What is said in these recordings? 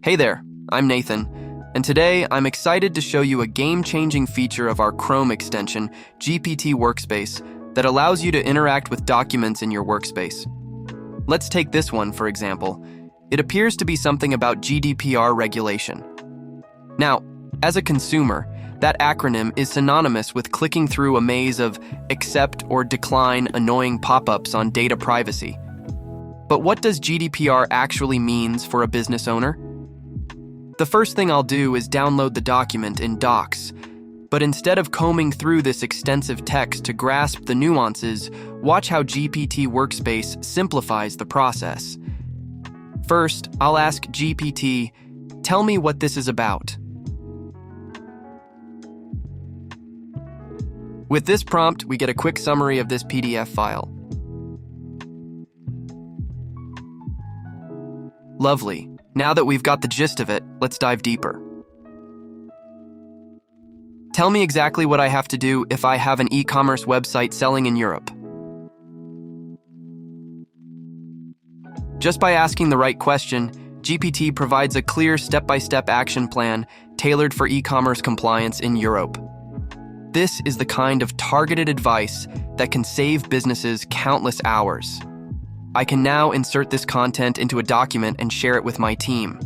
Hey there, I'm Nathan, and today I'm excited to show you a game-changing feature of our Chrome extension, GPT Workspace, that allows you to interact with documents in your workspace. Let's take this one, for example. It appears to be something about GDPR regulation. Now, as a consumer, that acronym is synonymous with clicking through a maze of accept or decline annoying pop-ups on data privacy. But what does GDPR actually means for a business owner? The first thing I'll do is download the document in Docs, but instead of combing through this extensive text to grasp the nuances, watch how GPT Workspace simplifies the process. First, I'll ask GPT, tell me what this is about. With this prompt, we get a quick summary of this PDF file. Lovely. Now that we've got the gist of it, let's dive deeper. Tell me exactly what I have to do if I have an e-commerce website selling in Europe. Just by asking the right question, GPT provides a clear step-by-step action plan tailored for e-commerce compliance in Europe. This is the kind of targeted advice that can save businesses countless hours. I can now insert this content into a document and share it with my team.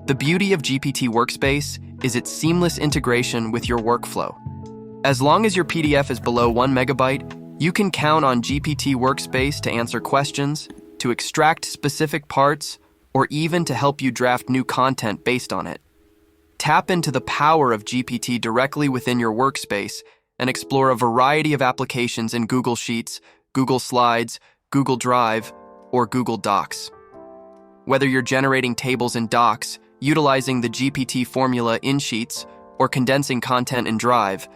The beauty of GPT Workspace is its seamless integration with your workflow. As long as your PDF is below 1 megabyte, you can count on GPT Workspace to answer questions, to extract specific parts, or even to help you draft new content based on it. Tap into the power of GPT directly within your workspace and explore a variety of applications in Google Sheets, Google Slides, Google Drive, or Google Docs. Whether you're generating tables in Docs, utilizing the GPT formula in Sheets, or condensing content in Drive,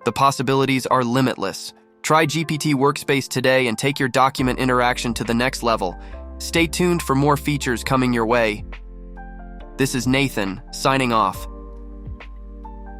the possibilities are limitless. Try GPT Workspace today and take your document interaction to the next level. Stay tuned for more features coming your way. This is Nathan, signing off.